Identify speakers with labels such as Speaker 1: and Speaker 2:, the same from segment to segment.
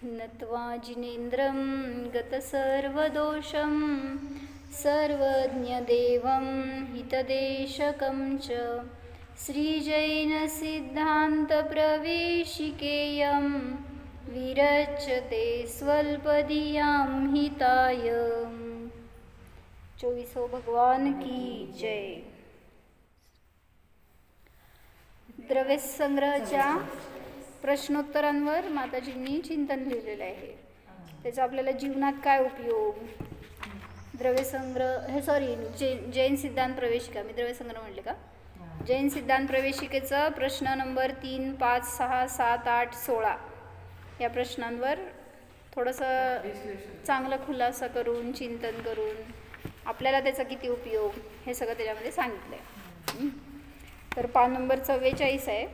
Speaker 1: नत्वा जिनेन्द्रं गतसर्वदोषं सर्वज्ञदेवं हितदेशकं च श्रीजैनसिद्धान्तप्रवेशिकेयं विरच्यते स्वल्पधियां हिताय। 24 भगवान की जय। द्रव्य संग्रहाच्या प्रश्नोत्तरांवर माताजींनी चिंतन लिहिलेलं आहे। त्याचा आपल्याला जीवनात काय उपयोग। द्रव्यसंग्रह जैन सिद्धांत प्रवेशिका, मी द्रव्यसंग्रह म्हटले का? जैन सिद्धांत प्रवेशिकेचा प्रश्न नंबर 3, 5, 6, 7, 8, 16 या प्रश्नांवर थोडंसं चांगलं खुलासा करून चिंतन करून आपल्याला त्याचा किती उपयोग हे सगळं त्याच्यामध्ये सांगितलं आहे। तर पान नंबर 44 आहे।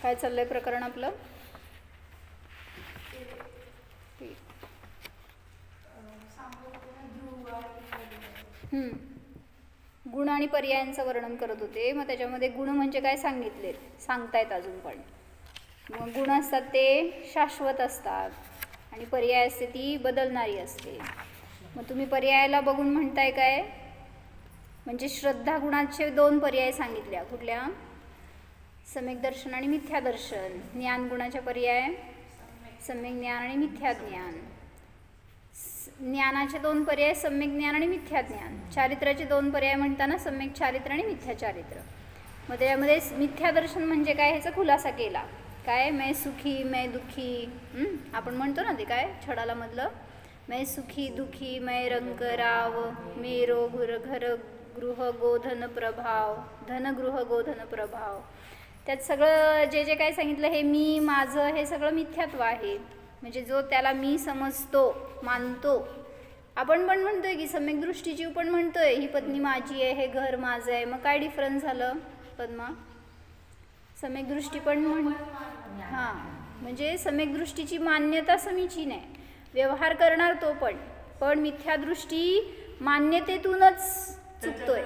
Speaker 1: काय चाललंय प्रकरण आपलं? गुण आणि पर्यायांचं वर्णन करत होते। मग त्याच्यामध्ये गुण म्हणजे काय सांगितले सांगतायत अजून पण। मग गुण असतात ते शाश्वत असतात आणि पर्याय असते ती बदलणारी असते। मग तुम्ही पर्यायाला बघून म्हणताय काय? म्हणजे श्रद्धा गुणाचे 2 पर्याय सांगितल्या। कुठल्या? सम्यक दर्शन आणि मिथ्या दर्शन। ज्ञान गुणाच्या पर्याय सम्यक ज्ञान आणि मिथ्या ज्ञान। ज्ञानाचे 2 पर्याय सम्यक ज्ञान आणि मिथ्या ज्ञान। चारित्र्याचे 2 पर्याय म्हणताना सम्यक चारित्र आणि मिथ्या चारित्र। मग त्यामध्ये मिथ्या दर्शन म्हणजे काय ह्याचा खुलासा केला। काय? मैं सुखी मैं दुःखी, आपण म्हणतो ना ते काय छडाला मधलं, मैं सुखी दुखी मैं रंगराव मेरो घर गृह गोधन प्रभाव धन गृह गोधन प्रभाव। त्यात सगळं जे जे काय सांगितलं हे मी माझं हे सगळं मिथ्यात्व आहे। म्हणजे जो त्याला मी समजतो मानतो। आपण पण म्हणतोय की सम्यक दृष्टीची पण म्हणतोय ही पत्नी माझी आहे हे घर माझं आहे। मग काय डिफरन्स झालं पद्मा? सम्यक दृष्टी पण म्हणजे सम्यक दृष्टीची मान्यता समीचीन आहे, व्यवहार करणार तो पण मिथ्या दृष्टी मान्यतेतूनच चुकतोय,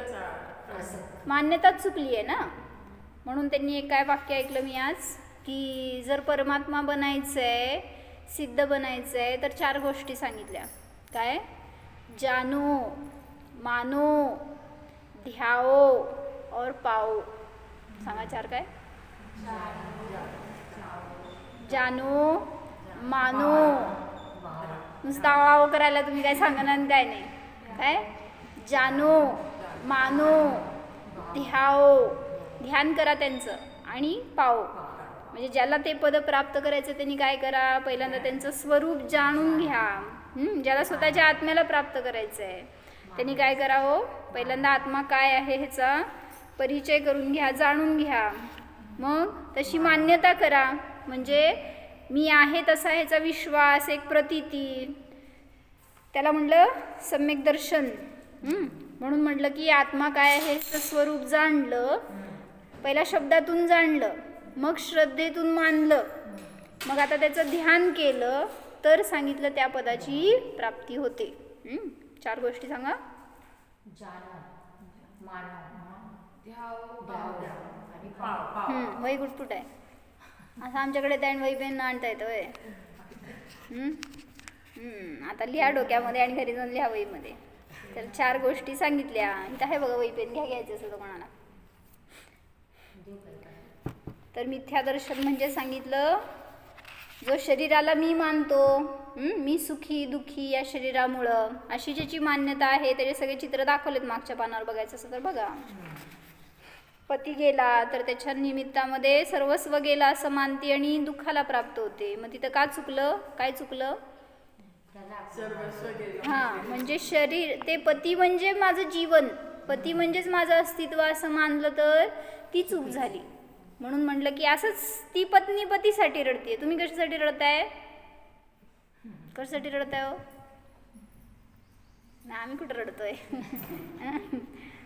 Speaker 1: मान्यताच चुकली आहे ना। म्हणून त्यांनी एक काय वाक्य ऐकलं मी आज की जर परमात्मा बनायचं आहे सिद्ध बनायचं आहे तर 4 गोष्टी सांगितल्या। काय? जानो मानो ध्याओ और पाओ। सांगा 4 काय? जानो मानो, नुसता वाव करायला तुम्ही काय सांगणार काय नाही। काय? जानो मानो ध्याओ, ध्यान करा त्यांचं, आणि पाओ म्हणजे ज्याला ते पद प्राप्त करायचं त्यांनी काय करा? पहिल्यांदा त्यांचं स्वरूप जाणून घ्या। ज्याला स्वतःच्या आत्म्याला प्राप्त करायचं आहे त्यांनी काय करावं? पहिल्यांदा आत्मा काय आहे ह्याचा परिचय करून घ्या, जाणून घ्या। मग तशी मान्यता करा, म्हणजे मी आहे तसा ह्याचा विश्वास, एक प्रतीती, त्याला म्हटलं सम्यक दर्शन। म्हणून म्हटलं की आत्मा काय आहे ह्याचं स्वरूप जाणलं, पहिल्या शब्दातून जाणलं, मग श्रद्धेतून मानलं, मग आता त्याचं ध्यान केलं तर सांगितलं त्या पदाची प्राप्ती होते। 4 गोष्टी सांगा। वही गुटपुट आहे असं आमच्याकडे त्या वही पेन आणता येतं वय। आता लिहा डोक्यामध्ये आणि घरी जाऊन लिहा वहीमध्ये। तर 4 गोष्टी सांगितल्या। इथं आहे बघा वही पेन, घ्यायचं असं कोणाला। तर मिथ्या दर्शन म्हणजे सांगितलं जो शरीराला मी मानतो, मी सुखी दुःखी या शरीरामुळं अशी ज्याची मान्यता आहे त्याचे सगळे चित्र दाखवलेत मागच्या पानावर, बघायचं असं तर बघा। पती गेला तर त्याच्या निमित्तामध्ये सर्वस्व गेला असं मानते आणि दुःखाला प्राप्त होते। मग तिथं का चुकलं? काय चुकलं? म्हणजे शरीर ते पती म्हणजे माझं जीवन, पती म्हणजेच माझं अस्तित्व असं मानलं तर ती चूक झाली। म्हणून म्हटलं की असंच ती पत्नी पतीसाठी रडते। तुम्ही कशासाठी रडताय? कशासाठी रडताय हो? ना आम्ही कुठं रडतोय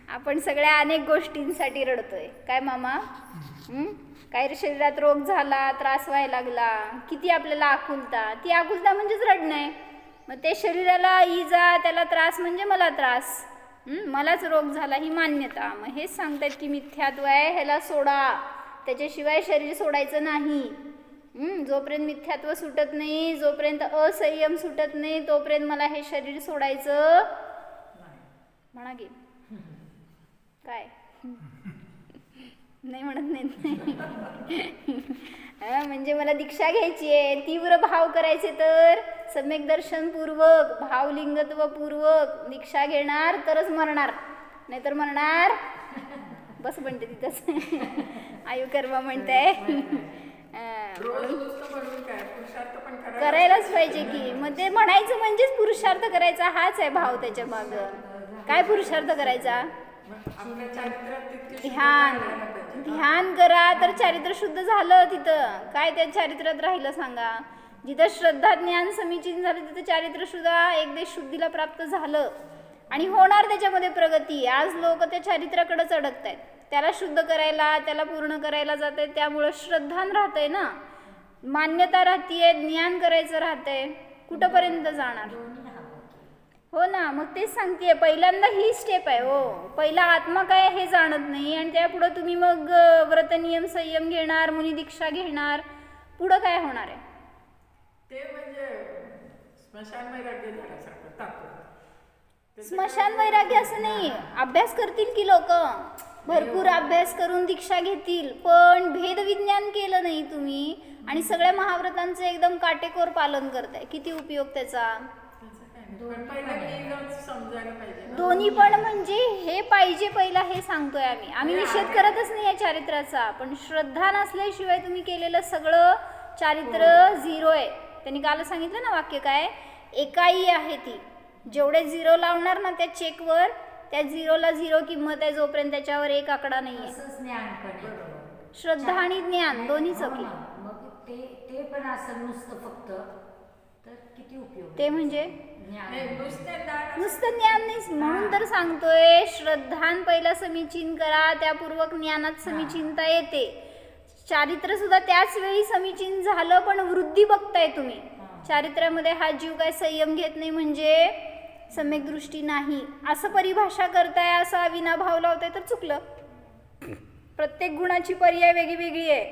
Speaker 1: आपण सगळ्या अनेक गोष्टींसाठी रडतोय। काय मामा? काही शरीरात रोग झाला, त्रास व्हायला लागला, किती आपल्याला आकुलता, ती आकुलता म्हणजेच रडणं आहे। मग ते शरीराला इजा त्याला त्रास म्हणजे मला त्रास, मलाच रोग झाला ही मान्यता। मग हेच सांगतात की मिथ्यात्व आहे, ह्याला सोडा, त्याच्याशिवाय शरीर सोडायचं नाही. जोपर्यंत मिथ्यात्व सुटत नाही, जोपर्यंत असंयम सुटत नाही, तोपर्यंत मला हे शरीर सोडायचं म्हणा की काय नाही म्हणत नाही. म्हणजे मला दीक्षा घ्यायची आहे, तीव्र भाव करायचे तर सम्यक दर्शनपूर्वक भावलिंगत्वपूर्वक दीक्षा घेणार तरच मरणार, नाहीतर मरणार बस म्हणते तिथंच. आयु कर्म म्हणताय करायलाच पाहिजे की. मग ते म्हणायचं म्हणजेच पुरुषार्थ करायचा हाच आहे भाव. त्याच्या माग काय पुरुषार्थ करायचा? ध्यान. ध्यान करा तर चारित्र्य शुद्ध झालं. तिथं काय त्या चारित्र्यात राहिलं सांगा? जिथं श्रद्धा ज्ञान समीचीन झालं तिथं चारित्र्य सुद्धा एकदेश शुद्धीला प्राप्त झालं आणि होणार त्याच्यामध्ये प्रगती. आज लोक त्या चारित्र्याकडेच अडकत आहेत. त्याला शुद्ध करायला, त्याला पूर्ण करायला जात आहेत. त्यामुळं श्रद्धान राहतंय ना, मान्यता राहतीये, ज्ञान करायचं राहतंय, कुठंपर्यंत जाणार? हो ना, मग तेच सांगतेय, पहिल्यांदा ही स्टेप आहे. हो, पहिला आत्मा काय हे जाणत नाही आणि त्यापुढं तुम्ही मग व्रत नियम संयम घेणार, मुनी दीक्षा घेणार, पुढं काय होणार आहे?
Speaker 2: ते म्हणजे स्मशान वैराग्य झाल्यासारखं तात्पर्य.
Speaker 1: स्मशान वैराग्य असं नाही. अभ्यास करतील की लोक, भरपूर अभ्यास करून दीक्षा घेतील, पण भेद विज्ञान केलं नाही तुम्ही आणि सगळ्या महाव्रतांचं एकदम काटेकोर पालन करताय. किती उपयोग त्याचा? दोन्ही पण म्हणजे हे पाहिजे पहिला, हे सांगतोय आम्ही निषेध करतच नाही या चारित्र्याचा, पण श्रद्धा नसल्याशिवाय तुम्ही केलेलं सगळं चारित्र्य झिरो आहे. त्यांनी काल सांगितलं ना वाक्य काय? एकाई आहे ती. जेवढे झिरो लावणार ना त्या चेकवर, त्या झिरोला झिरो किंमत आहे जोपर्यंत त्याच्यावर एक आकडा नाहीये. श्रद्धा आणि ज्ञान दोन्हीच की.
Speaker 3: ते पण असं नुसतं फक्त तर किती उपयोग?
Speaker 1: ते म्हणजे नुसतं ज्ञान नाही. म्हणून तर सांगतोय श्रद्धान पहिला समीचीन करा, त्यापूर्वक ज्ञानात समीचीनता येते. चारित्र्य सुद्धा त्याच वेळी समीचीन झालं, पण वृद्धी बघताय तुम्ही चारित्र्यामध्ये. हा जीव काय संयम घेत नाही म्हणजे सम्यक दृष्टी नाही असं परिभाषा करताय, असा विनाभाव लावताय तर चुकलं. प्रत्येक गुणाची पर्याय वेगळी वेगळी आहे.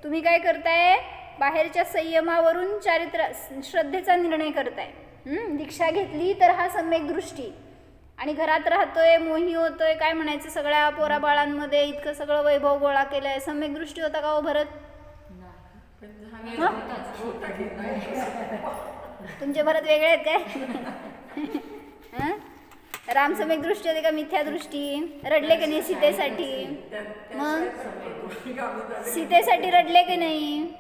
Speaker 1: तुम्ही काय करताय? बाहेरच्या संयमावरून चारित्र्य श्रद्धेचा निर्णय करताय. दीक्षा घेतली तर हा सम्यक दृष्टी, आणि घरात राहतोय, मोही होतोय, काय म्हणायचं, सगळ्या पोरा बाळांमध्ये इतकं सगळं वैभव गोळा केलंय, सम्यक दृष्टी होता का हो भरत? तुमचे भरत वेगळे आहेत काय? राम सम्यक दृष्टी होती का मिथ्या दृष्टी? रडले की नाही सीतेसाठी? मग सीतेसाठी रडले की नाही?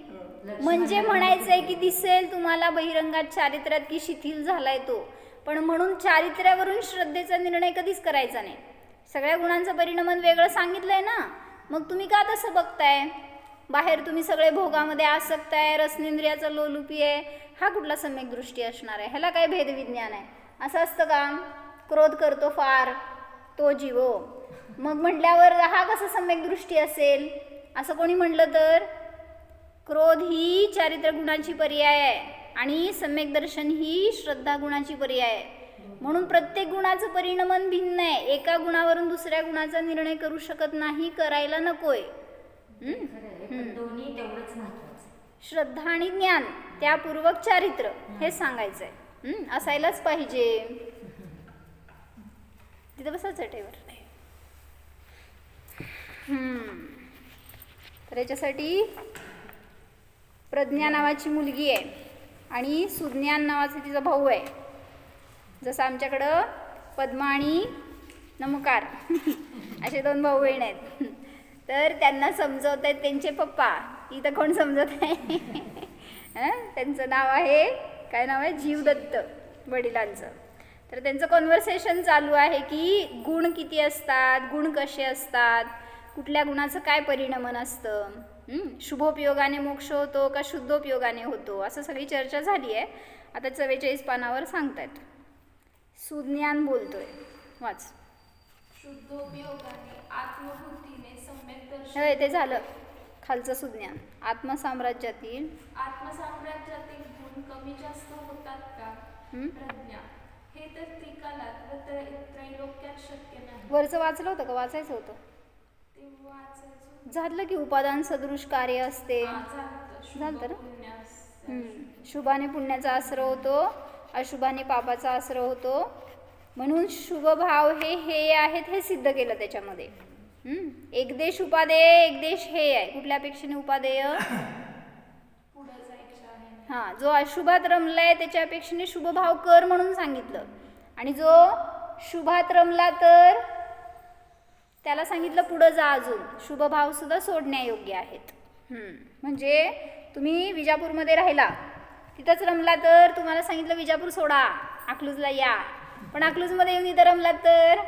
Speaker 1: म्हणजे म्हणायचंय की दिसेल तुम्हाला बहिरंगात चारित्र्यात की शिथिल झालाय तो, पण म्हणून चारित्र्यावरून श्रद्धेचा निर्णय कधीच करायचा नाही. सगळ्या गुणांचं परिणामन वेगळं सांगितलंय ना, मग तुम्ही का तसं बघताय? बाहेर तुम्ही सगळे भोगामध्ये आसक्त आहे, रसनेंद्रियाचा लोलुपी आहे, हा कुठला सम्यक दृष्टी असणार आहे? ह्याला काय भेदविज्ञान आहे? असं असतं का? क्रोध करतो फार तो जीवो, मग म्हटल्यावर हा कसा सम्यक दृष्टी असेल? असं कोणी म्हटलं तर क्रोध ही चारित्र्य गुणाची पर्याय आहे आणि सम्यक दर्शन ही श्रद्धा गुणाची पर्याय आहे. म्हणून प्रत्येक गुणाचं परिणमन भिन्न आहे. एका गुणावरून दुसऱ्या गुणाचा निर्णय करू शकत नाही, करायला नकोय. श्रद्धा आणि ज्ञान त्यापूर्वक चारित्र्य हे सांगायचंय. असायलाच पाहिजे. तिथं बसा चटेवर. तर याच्यासाठी प्रज्ञा नावाची मुलगी आहे आणि सुज्ञान नावाचा तिचा भाऊ आहे. जसं आमच्याकडं पद्मा आणि नमकार असे 2 भाऊ बहीण आहेत. तर त्यांना समजवत आहेत त्यांचे पप्पा. इथं कोण समजत आहे? त्यांचं नाव आहे, काय नाव आहे? जीवदत्त वडिलांचं. तर त्यांचं कॉन्व्हर्सेशन चालू आहे की गुण किती असतात, गुण कसे असतात, कुठल्या गुणाचं काय परिणमन असतं, शुभोपयोगाने मोक्ष होतो का शुद्धोपयोगाने होतो, असं सगळी चर्चा झाली आहे. आता 44 पानावर सांगतायत. सुज्ञान बोलतोय, वाच.
Speaker 4: शुद्धोपयोगाने आत्मबुद्धीने सम्यक दर्शन.
Speaker 1: होय, ते झालं खालचं सुज्ञान. आत्मसाम्राज्यातील
Speaker 4: गुण कमी जास्त होतात का? प्रज्ञा हे तर त्रिकालात व त्रैलोक्यात शक्य नाही.
Speaker 1: वरचं वाचलं होतं का? वाचायचं होतं.
Speaker 4: ते वाचायचं.
Speaker 1: झालं की उपादान सदृश कार्य असते. झालं तर शुभाने पुण्याचा आश्रय होतो, अशुभाने पापाचा आश्रय होतो. म्हणून शुभ भाव हे आहेत हे सिद्ध केलं त्याच्यामध्ये. एकदेश उपादेय, एकदेश हे आहे. कुठल्या अपेक्षेने उपादेय? हां, जो अशुभात रमलाय त्याच्या अपेक्षेने शुभ भाव कर म्हणून सांगितलं. आणि जो शुभात रमला तर त्याला सांगितलं पुढं जा, अजून शुभ भाव सुद्धा सोडण्यायोग्य आहेत. म्हणजे तुम्ही विजापूरमध्ये राहिला, तिथंच रमला तर तुम्हाला सांगितलं विजापूर सोडा, अकलूजला या. पण अकलूजमध्ये येऊन इथं रमलात तर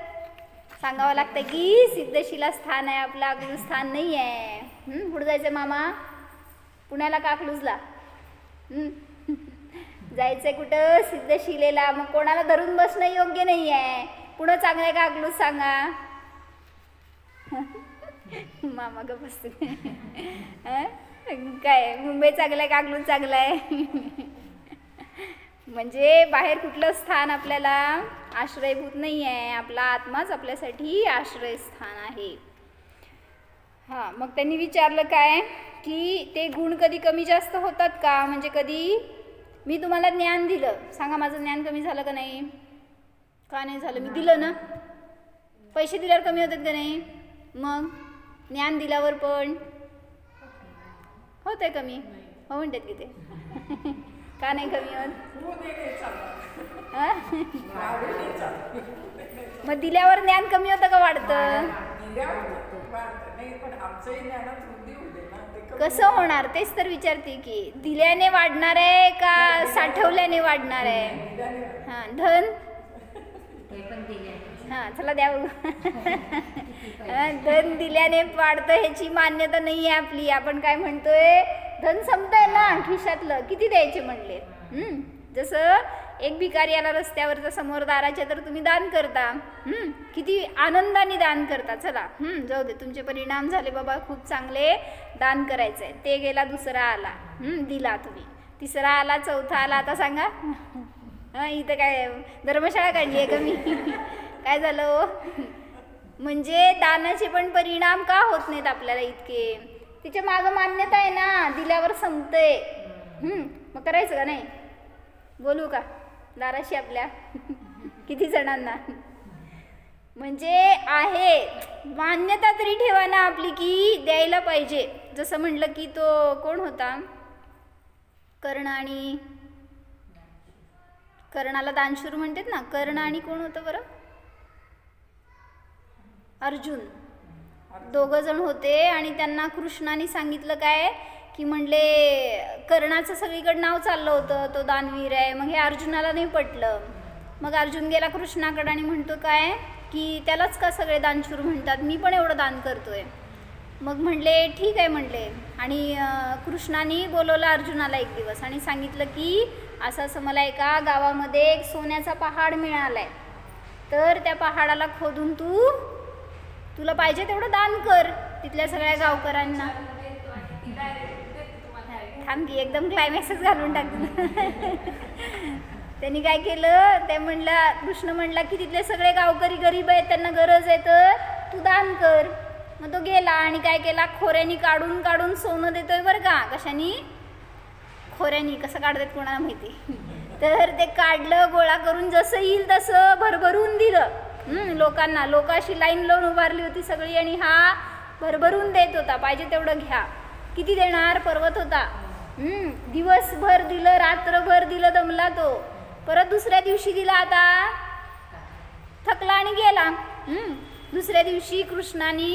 Speaker 1: सांगावं लागतं की सिद्धशिला स्थान आहे आपलं, अकलूज स्थान नाही आहे. पुढं जायचं मामा पुण्याला का अकलूजला? जायचंय कुठं? सिद्धशिलेला. मग कोणाला धरून बसणं योग्य नाही आहे. पुढं चांगलं आहे का अकलूज सांगा? मामा ग बसतो काय, मुंबई चांगलं आहे का अकलूज चांगलं आहे? म्हणजे बाहेर कुठलं स्थान आपल्याला आश्रयभूत नाही आहे. आपला आत्माच आपल्यासाठी आश्रयस्थान आहे. हां, मग त्यांनी विचारलं काय की ते गुण कधी कमी जास्त होतात का? म्हणजे कधी मी तुम्हाला ज्ञान दिलं, सांगा माझं ज्ञान कमी झालं का नाही? का नाही झालं? मी दिलं ना. पैसे दिल्यावर कमी होतात का नाही? मग ज्ञान दिल्यावर पण होत आहे कमी, हो म्हणतात की ते. का नाही कमी होत? मग दिल्यावर ज्ञान कमी होतं का वाढतं? कसं होणार तेच तर विचारते की दिल्याने वाढणार आहे का साठवल्याने वाढणार आहे? हां, धन हां चला द्या. धन दिल्याने वाढतं ह्याची मान्यता नाही आहे आपली. आपण काय म्हणतोय, धन संपतंय ना खिशातलं, किती द्यायचे म्हणले. जसं एक भिकारी आला रस्त्यावरचा समोर दाराच्या तर तुम्ही दान करता, किती आनंदाने दान करता. चला जाऊ दे, तुमचे परिणाम झाले बाबा, खूप चांगले, दान करायचं आहे. ते गेला, दुसरा आला, दिला तुम्ही, तिसरा आला, चौथा आला. आता सांगा इथं काय धर्मशाळा काढली आहे का मी? काय झालं? म्हणजे दानाचे पण परिणाम का होत नाहीत आपल्याला इतके? तिच्या मागं मान्यता आहे ना, दिल्यावर संपतंय. मग करायचं का नाही? बोलू का दाराशी आपल्या किती जणांना? म्हणजे आहे मान्यता तरी ठेवा ना आपली की द्यायला पाहिजे. जसं म्हटलं की तो कोण होता, कर्ण, आणि कर्णाला दानशूर म्हणतात ना. कर्ण आणि कोण होतं बरं? अर्जुन. दोघं जण होते आणि त्यांना कृष्णाने सांगितलं काय की म्हणले कर्णाचं सगळीकडे नाव चाललं होतं, तो दानवीर आहे. मग हे अर्जुनाला नाही पटलं. मग अर्जुन गेला कृष्णाकडे आणि म्हणतो काय की त्यालाच का सगळे दानशूर म्हणतात, मी पण एवढं दान करतोय. मग म्हणले ठीक आहे म्हणले. आणि कृष्णाने बोलवलं अर्जुनाला एक दिवस आणि सांगितलं की असं असं मला एका गावामध्ये एक सोन्याचा पहाड मिळाला आहे, तर त्या पहाडाला खोदून तुला पाहिजे तेवढं दान कर तिथल्या सगळ्या गावकऱ्यांना. थांब की एकदम क्लायमॅक्सच घालून टाकलं. त्यांनी काय केलं, ते म्हणलं, कृष्ण म्हणला की तिथले सगळे गावकरी गरीब आहेत, त्यांना गरज आहे, तर तू दान कर. मग तो गेला आणि काय केला, खोऱ्यानी काढून काढून सोनं देतोय बरं का. कशानी? खोऱ्यानी. कसं काढतात कोणाला माहिती. तर ते काढलं, गोळा करून जसं येईल तसं भरभरून दिलं लोकांना. लोक अशी लाईन लावून उभारली होती सगळी आणि हा भरभरून देत होता, पाहिजे तेवढं घ्या. किती देणार? पर्वत होता. दिवसभर दिलं, रात्रभर दिलं, दमला तो. परत दुसऱ्या दिवशी दिला, आता थकला आणि गेला. दुसऱ्या दिवशी कृष्णाने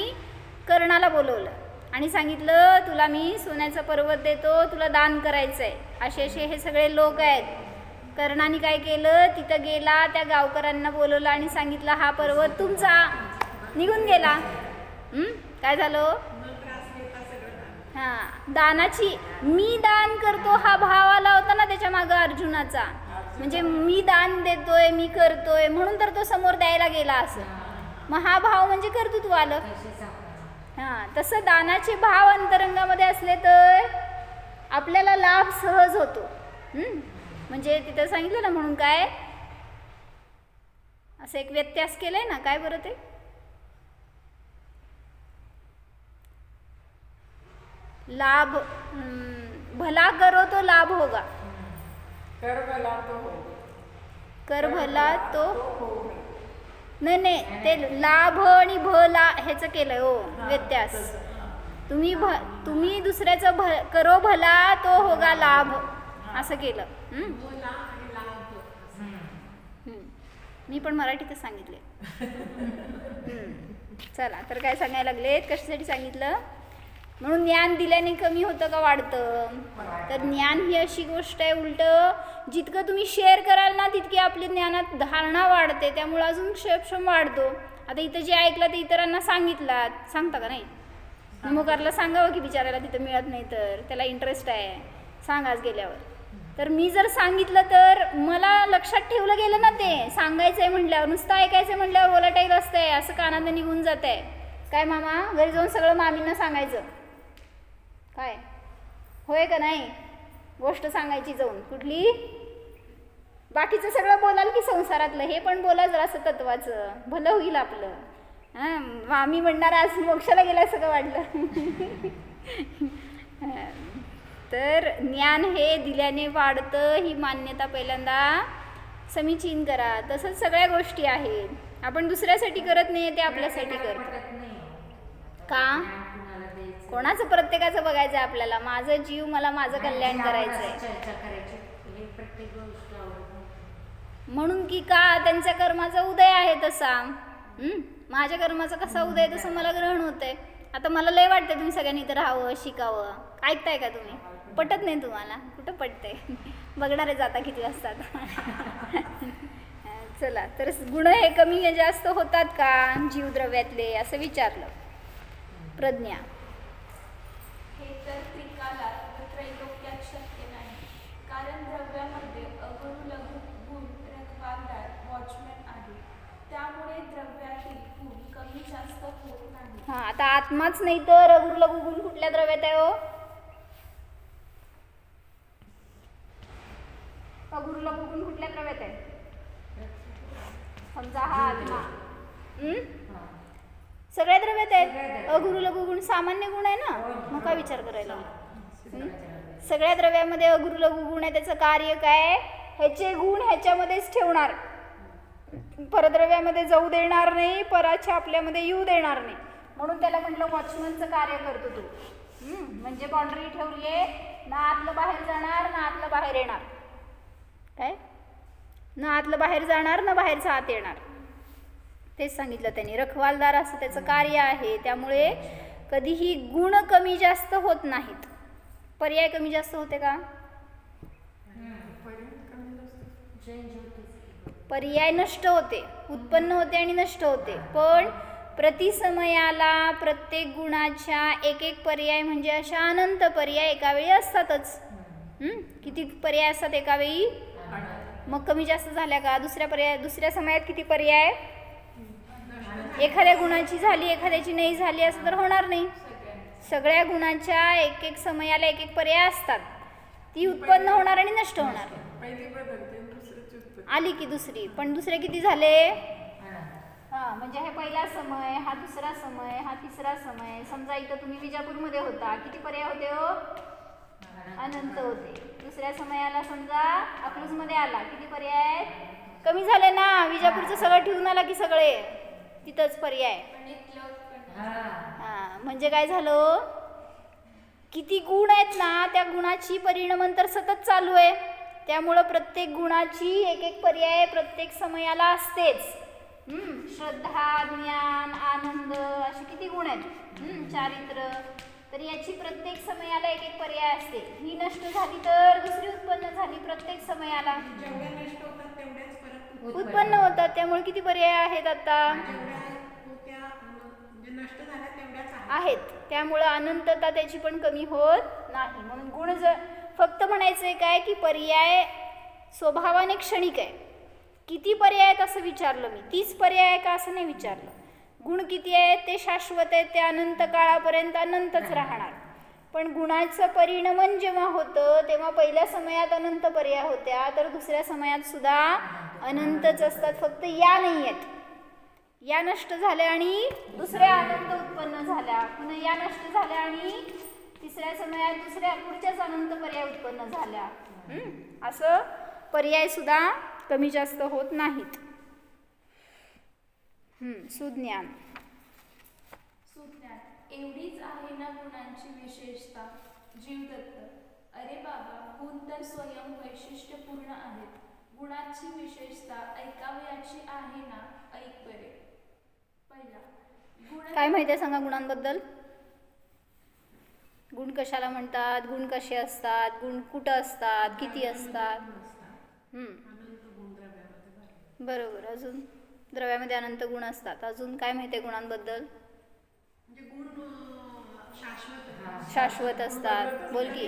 Speaker 1: कर्णाला बोलवलं आणि सांगितलं तुला मी सोन्याचा पर्वत देतो, तुला दान करायचं आहे. असे असे हे सगळे लोक आहेत. कर्णाने काय केलं, तिथं गेला, त्या गावकऱ्यांना बोलवलं आणि सांगितलं हा पर्वत तुमचा. निघून गेला. काय झालं? हां, दानाची, मी दान करतो हा भाव आला होता ना त्याच्या मागं अर्जुनाचा. म्हणजे मी दान देतोय, मी करतोय म्हणून तर तो समोर द्यायला गेला असं. मग हा भाव म्हणजे कर्तृत्व आलं. हां, तसं दानाचे भाव अंतरंगामध्ये असले तर आपल्याला लाभ सहज होतो. म्हणजे तिथं सांगितलं ना, म्हणून काय असं एक व्यत्यास केलंय ना, काय बरं ते लाभ भला करो तो लाभ होगा.
Speaker 2: कर भला तो हो.
Speaker 1: कर भला तो नाही नाही ते लाभ आणि भला ह्याचं केलंय हो व्यत्यास. तुम्ही दुसऱ्याचं करो भला तो होगा लाभ असं केलं. मी पण मराठीतच सांगितले. चला तर काय सांगायला लागलेत, कशासाठी सांगितलं. म्हणून ज्ञान दिल्याने कमी होतं का वाढतं. तर ज्ञान ही अशी गोष्ट आहे, उलट जितकं तुम्ही शेअर कराल ना तितकी आपली ज्ञानात धारणा वाढते, त्यामुळे अजून क्षेपक्षम वाढतो. आता इथं जे ऐकलं ते इतरांना सांगितलं, सांगता का नाही. नमोकारला सांगावं की बिचारायला तिथं मिळत नाही तर त्याला इंटरेस्ट आहे, सांगाच गेल्यावर. तर मी जर सांगितलं तर मला लक्षात ठेवलं गेलं ना, ते सांगायचं आहे म्हटल्यावर. नुसतं ऐकायचं आहे म्हटल्यावर ओलाटाईल असतंय, असं कानात निघून जात आहे. काय मामा घरी जाऊन सगळं मामींना सांगायचं काय, होय का नाही. गोष्ट सांगायची जाऊन कुठली, बाकीचं सगळं बोलाल की संसारातलं, हे पण बोला जरासं तत्वाचं, भलं होईल आपलं. हां मामी म्हणणार आज मोक्षाला गेला सगळं वाटलं. तर ज्ञान हे दिल्याने वाढतं, ही मान्यता पहिल्यांदा समीचीन करा. तसंच सगळ्या गोष्टी आहेत, आपण दुसऱ्यासाठी करत नाही, ते आपल्यासाठी करतो. का कोणाचं प्रत्येकाचं बघायचं आहे आपल्याला. माझं जीव, मला माझं कल्याण करायचं आहे म्हणून की का त्यांच्या कर्माचा उदय आहे तसा. माझ्या कर्माचा कसा उदय तसं मला ग्रहण होतंय. आता मला लय वाटतं तुम्ही सगळ्यांनी इथं राहावं, शिकावं. ऐकताय का तुम्ही. पटत नाही तुम्हाला, कुठं पटतंय. बघणारे जाता किती वाजतात. चला तर गुण हे कमी जास्त होतात का जीवद्रव्यातले असं विचारलं. प्रज्ञा
Speaker 4: हे तर त्रिकालात व त्रैलोक्यात शक्य नाही, कारण द्रव्यामध्ये अगुण लघु गुण रखवालदार वॉचमॅन आहे. त्यामुळे द्रव्यातील गुण कमी जास्त होत नाही.
Speaker 1: हां आता आत्माच नाही तर अगुण लघु गुण कुठल्या द्रव्यात आहे हो. अगुण लघु गुण कुठल्या द्रव्यात आहे. समजा हा आत्मा सगळ्या द्रव्यात आहेत. अगुरु लघु गुण सामान्य गुण आहे ना, मग काय विचार करायला. सगळ्या द्रव्यामध्ये अगुरु लघु गुण आहे. त्याचं कार्य काय, ह्याचे गुण ह्याच्यामध्येच ठेवणार, परद्रव्यामध्ये जाऊ देणार नाही, पराच्या आपल्यामध्ये येऊ देणार नाही. म्हणून त्याला म्हटलं वॉचमनचं कार्य करतो तू. म्हणजे बाउंड्री ठेवली आहे, ना आतलं बाहेर जाणार ना आतलं बाहेर येणार. काय ना आतलं बाहेर जाणार ना बाहेरचं आत येणार. तेच सांगितलं त्यांनी. रखवालदार असं त्याचं कार्य आहे, त्यामुळे कधीही गुण कमी जास्त होत नाहीत. पर्याय कमी जास्त होते का. पर्याय नष्ट होते, उत्पन्न होते आणि नष्ट होते. पण प्रतिसमयाला प्रत्येक गुणाच्या एक एक पर्याय म्हणजे अशा अनंत पर्याय एकावेळी असतातच. किती पर्याय असतात एकावेळी. मग कमी जास्त झाल्या का. दुसऱ्या समयात किती पर्याय. एखाद्या गुणाची झाली एखाद्याची नाही झाली असं तर होणार नाही. सगळ्या गुणाच्या एक एक समयाला एक एक पर्याय असतात, ती उत्पन्न होणार आणि नष्ट होणार. आली की दुसरी, पण दुसरे किती झाले. हां म्हणजे हे पहिला समय, हा दुसरा समय, हा तिसरा समय. समजा इथं तुम्ही विजापूरमध्ये होता, किती पर्याय होते हो. अनंत होते. दुसऱ्या समयाला समजा अकलूजमध्ये आला, किती पर्याय. कमी झाले ना. विजापूरचं सगळं ठेवून आला की सगळे तिथंच पर्याय. म्हणजे काय झालं, किती गुण आहेत ना त्या गुणाची परिणमन सतत चालू आहे. त्यामुळं प्रत्येक गुणाची एक एक पर्याय प्रत्येक समयाला असतेच. श्रद्धा, ज्ञान, आनंद असे किती गुण आहेत. चारित्र. तर याची प्रत्येक समयाला एक एक पर्याय असते. ही नष्ट झाली तर दुसरी उत्पन्न झाली. प्रत्येक समयाला उत्पन्न होतात. त्यामुळे किती पर्याय आहेत आता आहेत. त्यामुळं अनंतता त्याची पण कमी होत नाही. म्हणून गुण फक्त म्हणायचंय काय की पर्याय स्वभावाने क्षणिक आहे. किती पर्याय आहेत असं विचारलं मी. 30 पर्याय आहे का असं नाही विचारलं. गुण किती आहेत ते शाश्वत आहेत, ते अनंत काळापर्यंत अनंतच राहणार. पण गुणाचं परिणमन जेव्हा होतं तेव्हा पहिल्या समयात अनंत पर्याय होत्या, तर दुसऱ्या समयात सुद्धा अनंतच असतात. फक्त या नाही आहेत. या नष्ट झाल्या आणि दुसऱ्या अनंत उत्पन्न झाल्या. पुन्हा या नष्ट झाल्या आणि तिसऱ्या समयात दुसऱ्या पुढच्याच अनंत पर्याय उत्पन्न झाल्या. असं पर्याय सुद्धा कमी जास्त होत नाहीत. सुज्ञान.
Speaker 4: सुज्ञान. एवढीच आहे ना गुणांची विशेषता? जीवदत्त. अरे बाबा, गुण तर स्वयं वैशिष्ट्यपूर्ण आहेत. गुणांची विशेषता ऐकावयाची आहे ना? ऐक बरे. पहिला, गुण
Speaker 1: काय माहिती आहे सांगा गुणांबद्दल? गुण कशाला म्हणतात? गुण कसे असतात? गुण कुठं असतात? किती असतात? बरोबर. अजून द्रव्यामध्ये अनंत गुण असतात. अजून काय माहिती आहे गुणांबद्दल? शाश्वत असतात. बोल की.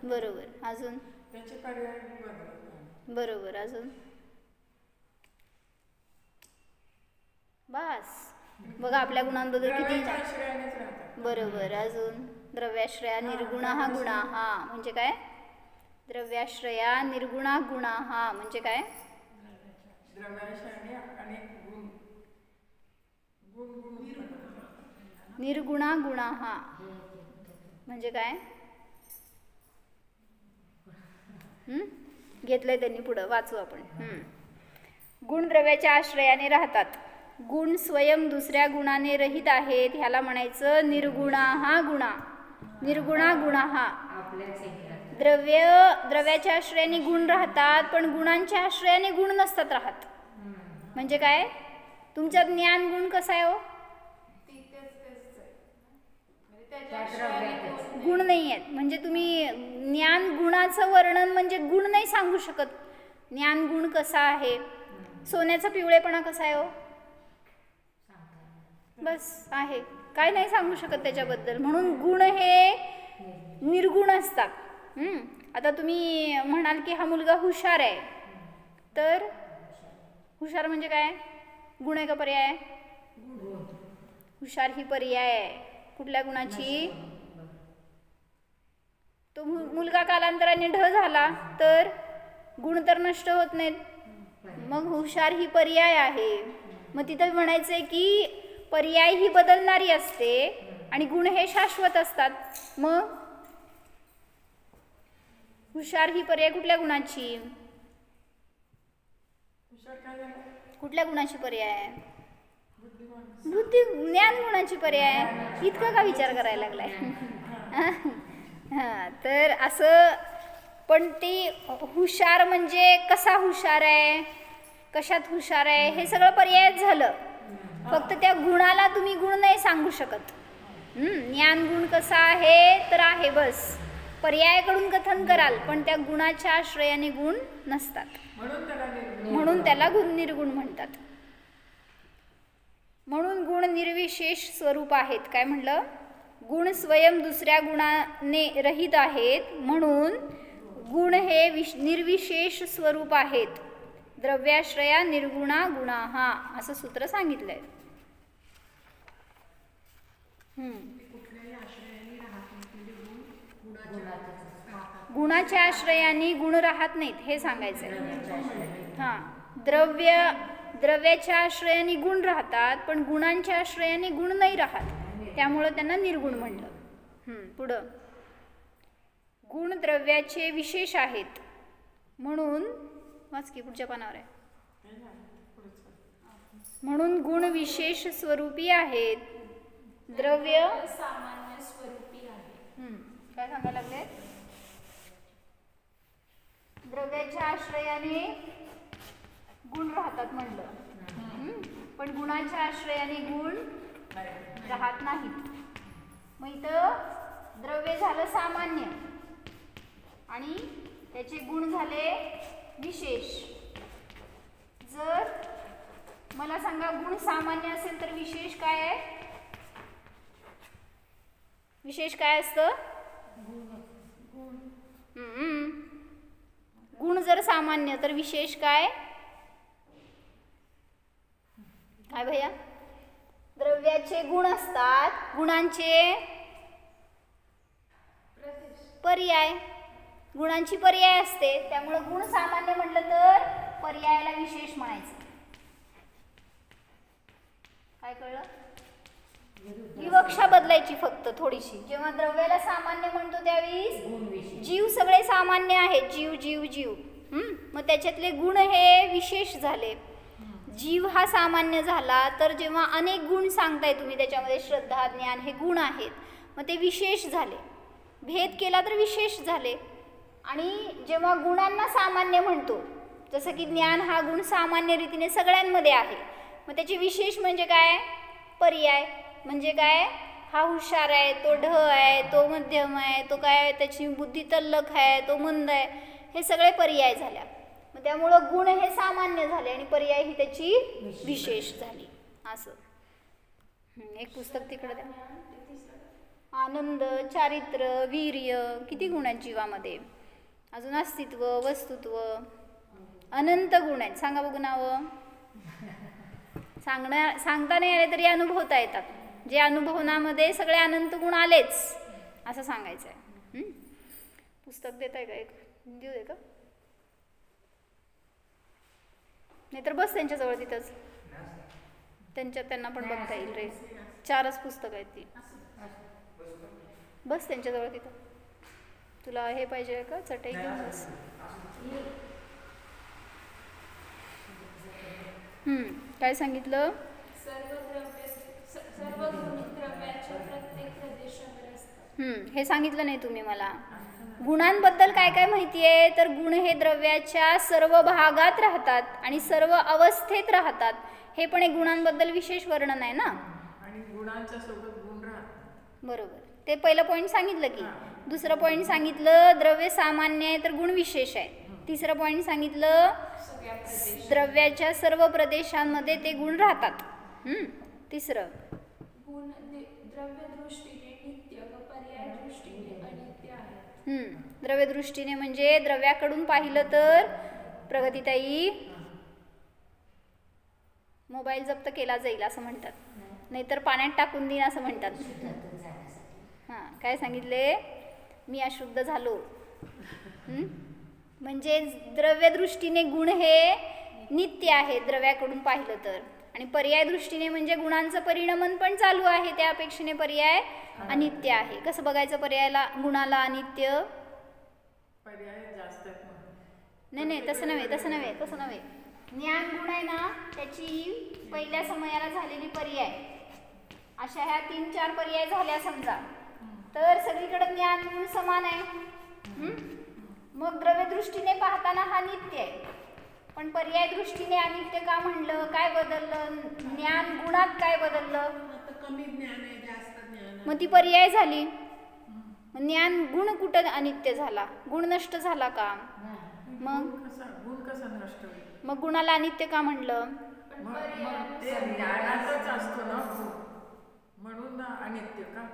Speaker 1: बरोबर. अजून बरोबर. अजून बस. बघा आपल्या गुणांबद्दल किती. बरोबर. अजून द्रव्याश्रया निर्गुणा गुणा म्हणजे काय? द्रव्याश्रया निर्गुणा गुणा म्हणजे काय? निर्गुणा गुणा म्हणजे काय? घेतलंय त्यांनी, पुढं वाचू आपण. गुण द्रव्याच्या आश्रयाने राहतात. गुण स्वयं दुसऱ्या गुणाने रहित आहेत. ह्याला म्हणायचं निर्गुणा गुणा. निर्गुणा गुणा. द्रव्याच्या आश्रयाने गुण राहतात, पण गुणांच्या आश्रयाने गुण नसतात राहत. म्हणजे काय? तुमचा ज्ञान गुण कसा आहे हो? गुण नाही आहेत. म्हणजे तुम्ही ज्ञान गुणाचं वर्णन म्हणजे गुण नाही सांगू शकत. ज्ञान गुण कसा आहे? सोन्याचा पिवळेपणा कसा आहे हो? बस आहे, काय नाही सांगू शकत त्याच्याबद्दल. म्हणून गुण हे निर्गुण असतात. आता तुम्ही म्हणाल की हा मुलगा हुशार आहे, तर हुशार म्हणजे काय? गुण आहे का पर्याय आहे? हुशार ही पर्याय आहे. कुठल्या गुणाची? तो मुलगा कालांतराने ढ झाला तर गुण तर नष्ट होत नाहीत. मग हुशार ही पर्याय आहे. मग तिथं म्हणायचंय की पर्याय ही बदलणारी असते आणि गुण हे शाश्वत असतात. मग हुशार ही पर्याय कुठल्या गुणाची? कुठल्या गुणाची पर्याय आहे? बुद्धी ज्ञान गुणाची पर्याय. इतका का विचार करायला लागलाय? तर असं. पण ती हुशार म्हणजे कसा हुशार आहे, कशात हुशार आहे, हे सगळं पर्यायच झालं. फक्त त्या गुणाला तुम्ही गुण नाही सांगू शकत. ज्ञान गुण कसा आहे तर आहे, बस. पर्यायाकडून कथन कराल, पण त्या गुणाच्या आश्रयाने गुण नसतात. म्हणून त्याला गुण निर्गुण म्हणतात. म्हणून गुण निर्विशेष स्वरूप आहेत. काय म्हणलं? गुण स्वयं दुसऱ्या गुणाने रहित आहेत, म्हणून गुण हे निर्विशेष स्वरूप आहेत. द्रव्याश्रया निर्गुणा गुणा असं सूत्र सांगितलंय. गुणाच्या आश्रयाने गुण राहत नाहीत हे सांगायचंय. द्रव्याच्या आश्रयाने गुण राहतात, पण गुणांच्या आश्रयाने गुण नाही राहत. त्यामुळं त्यांना निर्गुण म्हणलं. पुढं. गुण द्रव्याचे विशेष आहेत, म्हणून वाच की पुढच्या पानावर आहे. म्हणून गुण विशेष स्वरूपी आहेत, द्रव्य
Speaker 4: सामान्य स्वरूपी आहे.
Speaker 1: काय सांगायला लागले? द्रव्याच्या आश्रयाने गुण राहतात म्हणलं, पण गुणाच्या आश्रयाने गुण राहत नाहीत. मग इथं द्रव्य झालं सामान्य आणि त्याचे गुण झाले विशेष. जर मला सांगा गुण सामान्य असेल तर विशेष काय आहे? विशेष काय असतं? गुण जर सामान्य तर विशेष काय? काय भैया? द्रव्याचे गुण असतात, गुणांचे पर्याय. गुणांची पर्याय असते, त्यामुळे गुण सामान्य म्हटलं तर पर्यायाला विशेष म्हणायचं. काय कळलं? विवक्षा बदलायची फक्त थोडीशी. जेव्हा द्रव्याला सामान्य म्हणतो त्यावेळी
Speaker 3: गुण विशेष.
Speaker 1: जीव सगळे सामान्य आहेत, जीव जीव जीव. मग त्याच्यातले गुण हे विशेष झाले. जीव हा सामान्य झाला, तर जेव्हा अनेक गुण सांगताय तुम्ही त्याच्यामध्ये श्रद्धा ज्ञान हे गुण आहेत, मग ते विशेष झाले. भेद केला तर विशेष झाले. आणि जेव्हा गुणांना सामान्य म्हणतो, जसं की ज्ञान हा गुण सामान्य रीतीने सगळ्यांमध्ये आहे, मग त्याचे विशेष म्हणजे काय? पर्याय. म्हणजे काय? हा हुशार आहे, तो ढ आहे, तो मध्यम आहे, तो काय त्याची बुद्धी तल्लख आहे, तो मंद आहे, हे सगळे पर्याय झाल्या. मग त्यामुळं गुण हे सामान्य झाले आणि पर्याय ही त्याची विशेष झाली. असं एक पुस्तक तिकडं द्या. आनंद, चारित्र्य, वीर्य, किती गुण आहेत जीवामध्ये. अजून अस्तित्व, वस्तुत्व, अनंत गुण आहेत. सांगा बघू नावं. सांगता नाही आले तरी अनुभवता येतात. जे अनुभवनामध्ये सगळे अनंत गुण आलेच असं सांगायचं आहे. पुस्तक देत आहे का? एक देऊ दे का? नाहीतर बस त्यांच्याजवळ तिथंच, त्यांना पण बघता येईल रे. 4च पुस्तकं आहेत ती. बस त्यांच्याजवळ तिथं. तुला हे पाहिजे का चटई घेऊन बस. काय सांगितलं?
Speaker 4: सर्व गुण द्रव्याच्या प्रत्येक प्रदेशावर असतात.
Speaker 1: हे सांगितलं नाही तुम्ही मला. गुणांबद्दल काय काय माहिती आहे? तर गुण हे द्रव्याच्या सर्व भागात राहतात आणि सर्व अवस्थेत राहतात. हे पण एक गुणांबद्दल विशेष वर्णन आहे ना.
Speaker 2: आणि गुणांच्या सोबत गुण राहतात.
Speaker 1: बरोबर. ते पहिलं पॉईंट सांगितलं की. दुसरं पॉईंट सांगितलं द्रव्य सामान्य आहे तर गुण विशेष आहे. तिसरं पॉईंट सांगितलं द्रव्याच्या सर्व प्रदेशांमध्ये ते गुण राहतात. तिसरं
Speaker 4: गुण द्रव्य दृष्टीने नित्य व पर्याय दृष्टीने अनित्य आहेत.
Speaker 1: द्रव्य दृष्टीने म्हणजे द्रव्याकडून पाहिलं तर प्रगतीताई मोबाईल जप्त केला जाईल असं म्हणतात, नाहीतर पाण्यात टाकून देईन असं म्हणतात. काय सांगितले? मी अशुद्ध झालो. म्हणजे द्रव्य दृष्टीने गुण हे नित्य आहे द्रव्याकडून पाहिलं तर, आणि पर्याय दृष्टीने म्हणजे गुणांचं परिणमन पण चालू आहे, त्या अपेक्षेने पर्याय अनित्य आहे. कसं बघायचं पर्यायाला, गुणाला अनित्य?
Speaker 2: पर्याय जास्त आहेत.
Speaker 1: नाही तसं नव्हे. ज्ञान गुण आहे ना, त्याची पहिल्या समयाला झालेली पर्याय, अशा ह्या 3-4 पर्याय झाल्या समजा, तर सगळीकडे ज्ञान गुण समान आहे. मग द्रव्य दृष्टीने पाहताना हा नित्य आहे, पण पर्याय दृष्टीने अनित्य का म्हणलं? काय बदललं? ज्ञान गुणात काय बदललं?
Speaker 2: कमी ज्ञान आहे, जास्त ज्ञान.
Speaker 1: मग ती पर्याय झाली. ज्ञान गुण कुठं अनित्य झाला? गुण नष्ट झाला का? मग
Speaker 2: गुण कसा नष्ट होईल?
Speaker 1: मग गुणाला अनित्य का म्हणलं?
Speaker 2: ते ज्ञानातच असतो ना, म्हणून अनित्य का?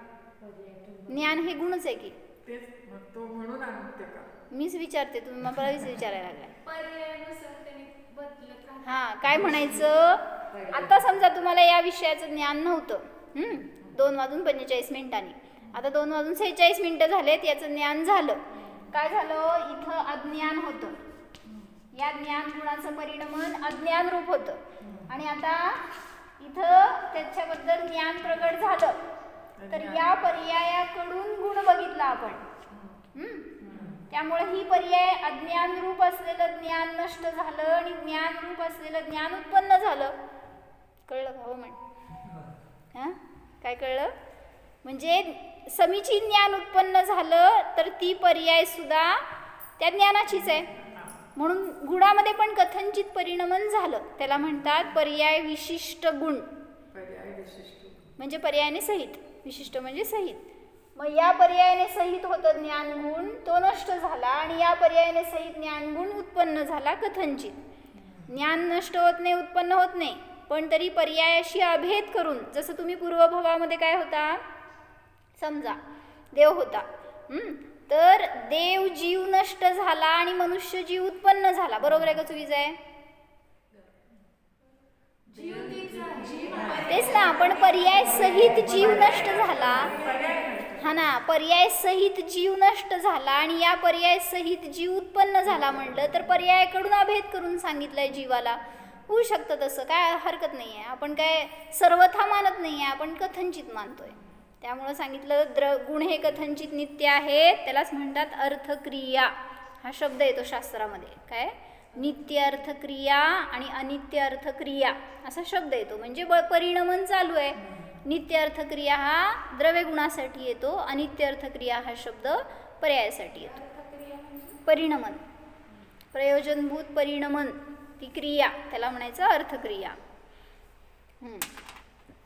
Speaker 1: ज्ञान हे गुणच आहे की.
Speaker 2: तेच मग तो म्हणून अनित्य का?
Speaker 1: मीच विचारते, तुम्ही मला विचारायला लागलाय.
Speaker 4: पर्यायानुसार त्याने बदलत राहतात.
Speaker 1: हा, काय म्हणायचं? आता समजा तुम्हाला या विषयाचं ज्ञान नव्हतं, 2:45 आता 2:46 झालेत, याचं ज्ञान झालं. काय झालं? इथं अज्ञान होतं, या ज्ञान गुणाचं परिणमन अज्ञान रूप होतं, आणि आता इथं त्याच्याबद्दल ज्ञान प्रगट झालं, तर या पर्यायाकडून गुण बघितला आपण. त्यामुळे ही पर्याय अज्ञान रूप असलेलं ज्ञान नष्ट झालं आणि ज्ञान रूप असलेलं ज्ञान उत्पन्न झालं. कळलं का? हो म्हण. काय कळलं? म्हणजे समीचीन ज्ञान उत्पन्न झालं तर ती पर्याय सुद्धा त्या ज्ञानाचीच आहे, म्हणून गुणामध्ये पण कथनचित परिणमन झालं. त्याला म्हणतात पर्याय विशिष्ट गुण. म्हणजे पर्यायाने सहित, विशिष्ट म्हणजे सहित. मग या पर्यायाने सहित होतं ज्ञान गुण, तो नष्ट झाला, आणि या पर्यायाने सहित ज्ञान गुण उत्पन्न झाला कथनचित. ज्ञान नष्ट होत नाही, उत्पन्न होत नाही, पण तरी पर्यायाशी अभेद करून, जसं तुम्ही पूर्वभावामध्ये काय होता? समजा देव होता, तर देव जीव नष्ट झाला आणि मनुष्य जीव उत्पन्न झाला. बरोबर आहे का चुकीचं आहे? तेच ना, पण पर्याय सहित जीव नष्ट झाला. हा ना, पर्याय सहित जीव नष्ट झाला आणि या पर्याय सहित जीव उत्पन्न झाला म्हणलं तर पर्यायाकडून अभेद करून सांगितलंय जीवाला. होऊ शकतं तसं, काय हरकत नाही आहे. आपण काय सर्वथा मानत नाही आहे, आपण कथनचित मानतोय. त्यामुळं सांगितलं गुण हे कथनचित नित्य आहेत, त्यालाच म्हणतात अर्थक्रिया. हा शब्द येतो शास्त्रामध्ये, काय नित्य अर्थक्रिया आणि अनित्य अर्थक्रिया असा शब्द येतो. म्हणजे परिणमन चालू आहे. नित्य अर्थक्रिया हा द्रव्य गुणासाठी येतो, अनित्य अर्थक्रिया हा शब्द पर्यायासाठी येतो. परिणमन, प्रयोजनभूत परिणमन, ती क्रिया, त्याला म्हणायचं अर्थक्रिया.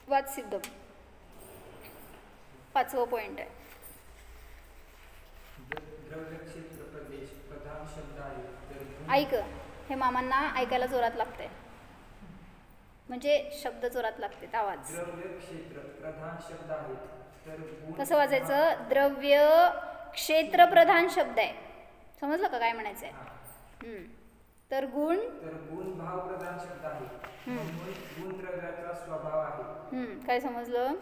Speaker 1: वादसिद्ध 5वा पॉइंट आहे. ऐक, हे मामांना ऐकायला जोरात लागतंय, म्हणजे शब्द जोरात लागते आवाज. कसं वाजायचं? द्रव्य क्षेत्र प्रधान शब्द आहे, समजलं का काय म्हणायचं आहे? तर गुण भाव प्रधान शब्द आहे, गुण द्रव्याचा स्वभाव आहे. काय समजलं?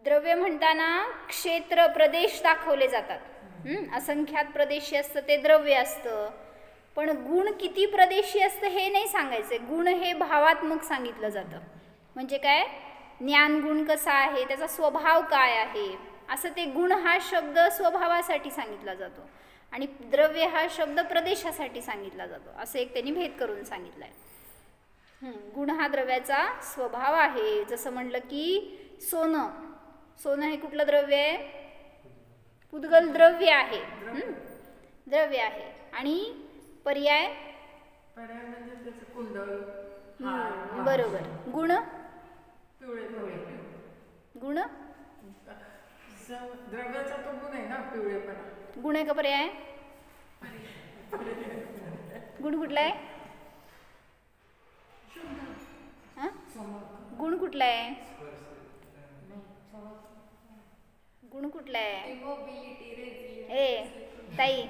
Speaker 1: द्रव्य म्हणताना क्षेत्र प्रदेश दाखवले जातात. असंख्यात प्रदेशी असतं ते द्रव्य असतं, पण गुण किती प्रदेशी असतं हे नाही सांगायचं. गुण हे भावात्मक सांगितलं जातं. म्हणजे काय? ज्ञानगुण कसा आहे, त्याचा स्वभाव काय आहे, असं ते गुण हा शब्द स्वभावासाठी सांगितला जातो आणि द्रव्य हा शब्द प्रदेशासाठी सांगितला जातो. असं एक त्यांनी भेद करून सांगितलं आहे. गुण हा द्रव्याचा स्वभाव आहे. जसं म्हणलं की सोनं, सोनं हे कुठलं द्रव्य आहे? पुद्गल द्रव्य आहे, द्रव्य आहे. आणि पर्याय
Speaker 2: म्हणजे त्याचं कुंडल,
Speaker 1: बरोबर. गुण गुण
Speaker 2: द्रव्याचा तो गुण आहे ना, पिवळेपणा.
Speaker 1: गुण आहे का पर्याय? गुण कुठला आहे? गुण कुठला आहे? गुण कुठला आहे? ए ताई,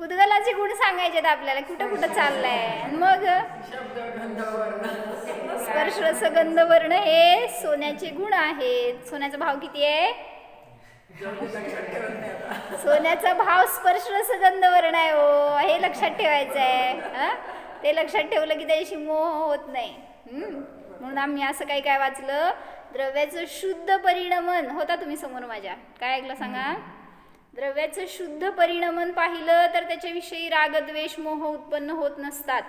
Speaker 1: पुद्गलाचे गुण सांगायचे आपल्याला, कुठं कुठं चाललंय. मग स्पर्श रस गंध वर्ण हे सोन्याचे गुण आहेत. सोन्याचा भाव किती आहे? सोन्याचा भाव स्पर्श रस गंध वर्ण आहे. हो, हे लक्षात ठेवायचं आहे. ते लक्षात ठेवलं की त्याच्याशी मोह होत नाही. म्हणून आम्ही असं काही काय वाचलं, द्रव्याचं शुद्ध परिणमन होता. तुम्ही समोर माझ्या काय ऐकलं सांगा? द्रव्याचं शुद्ध परिणमन पाहिलं तर त्याच्याविषयी रागद्वेष मोह उत्पन्न होत नसतात.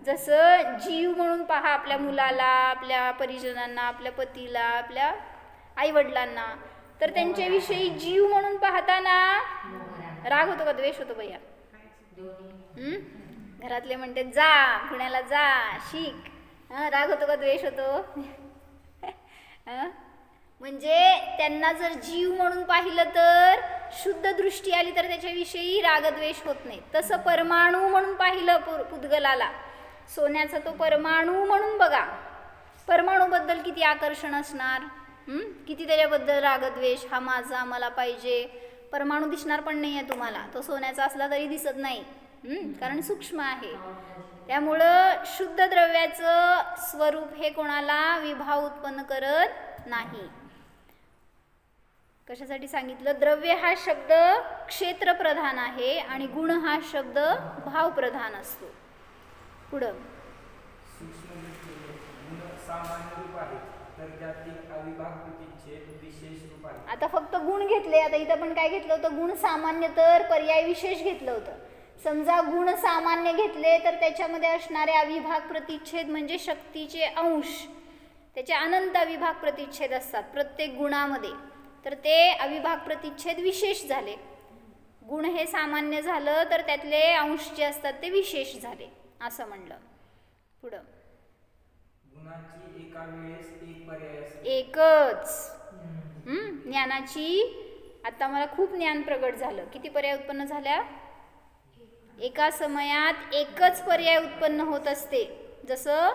Speaker 1: जसं जीव म्हणून पहा, आपल्या मुलाला, आपल्या परिजनांना, आपल्या पतीला, आपल्या आईवडिलांना, तर त्यांच्याविषयी जीव म्हणून पाहताना राग होतो का द्वेष होतो भैया? घरातले म्हणते जा पुण्याला जा शिक, राग होतो का द्वेष होतो? म्हणजे त्यांना जर जीव म्हणून पाहिलं तर शुद्ध दृष्टी आली तर त्याच्याविषयी रागद्वेष होत नाही. तसं परमाणू म्हणून पाहिलं पुद्गलाला, सोन्याचा तो परमाणू म्हणून बघा, परमाणूबद्दल किती आकर्षण असणार, किती त्याच्याबद्दल रागद्वेष, हा माझा मला पाहिजे. परमाणू दिसणार पण नाही आहे तुम्हाला, तो सोन्याचा असला तरी दिसत नाही, कारण सूक्ष्म आहे. त्यामुळं शुद्ध द्रव्याचं स्वरूप हे कोणाला विभाव उत्पन्न करत नाही. कशासाठी सांगितलं? द्रव्य हा शब्द क्षेत्रप्रधान आहे आणि गुण हा शब्द भावप्रधान असतो. पुढं आता फक्त गुण घेतले. आता इथं पण काय घेतलं होतं? गुण सामान्य तर पर्याय विशेष घेतलं होतं. समजा गुण सामान्य घेतले तर त्याच्यामध्ये असणारे अविभाग प्रतिच्छेद म्हणजे शक्तीचे अंश, त्याचे अनंत अविभाग प्रतिच्छेद असतात प्रत्येक गुणामध्ये, तर ते अविभाग प्रतिच्छेद विशेष झाले. गुण हे सामान्य झालं तर त्यातले अंश जे असतात ते विशेष झाले असं म्हणलं. पुढं
Speaker 5: गुणाची एका वेळेस एक पर्याय असतो.
Speaker 1: एकच ज्ञानाची, आता मला खूप ज्ञान प्रगट झालं. किती पर्याय उत्पन्न झाल्या? एका समयात एकच पर्याय उत्पन्न होत असते. जसं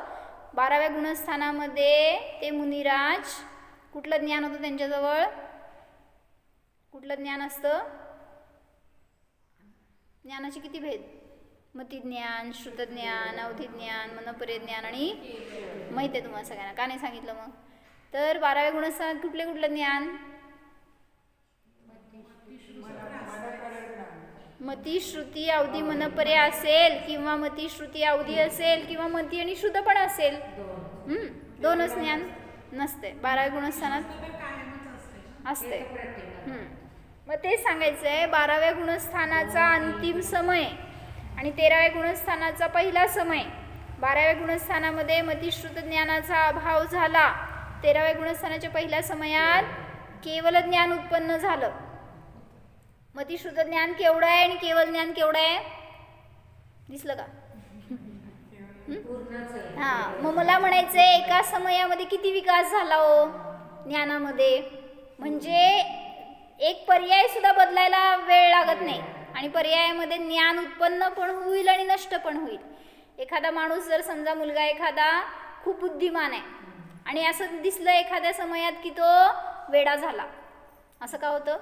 Speaker 1: 12व्या गुणस्थानामध्ये ते मुनिराज, कुठलं ज्ञान होतं त्यांच्याजवळ? कुठलं ज्ञान असतं? ज्ञानाचे किती भेद? मतिज्ञान, श्रुतज्ञान, अवधिज्ञान, मनोपरिज्ञान आणि माहिती आहे तुम्हाला सगळ्यांना, का नाही सांगितलं मग? तर 12व्या गुणस्थानात कुठलं ज्ञान? मती श्रुती अवधी मनपर्य असेल किंवा मती श्रुती अवधी असेल किंवा मती आणि शुद्ध पण असेल. दोनच ज्ञान नसते. 12व्या गुणस्थानात असते. मग तेच सांगायचं आहे, 12व्या गुणस्थानाचा अंतिम समय आणि 13व्या गुणस्थानाचा पहिला समय. 12व्या गुणस्थानामध्ये मतिश्रुत ज्ञानाचा अभाव झाला. 13व्या गुणस्थानाच्या पहिल्या समयात केवल ज्ञान उत्पन्न झालं. मतिश्रुत ज्ञान केवढं आहे आणि केवल ज्ञान केवढं आहे दिसलं का? हां, मग मला म्हणायचंय एका समयामध्ये किती विकास झाला हो ज्ञानामध्ये. म्हणजे एक पर्याय सुद्धा बदलायला वेळ लागत नाही आणि पर्यायामध्ये ज्ञान उत्पन्न पण होईल आणि नष्ट पण होईल. एखादा माणूस जर समजा मुलगा एखादा खूप बुद्धिमान आहे आणि असं दिसलं एखाद्या समयात की तो वेडा झाला, असं का होतं?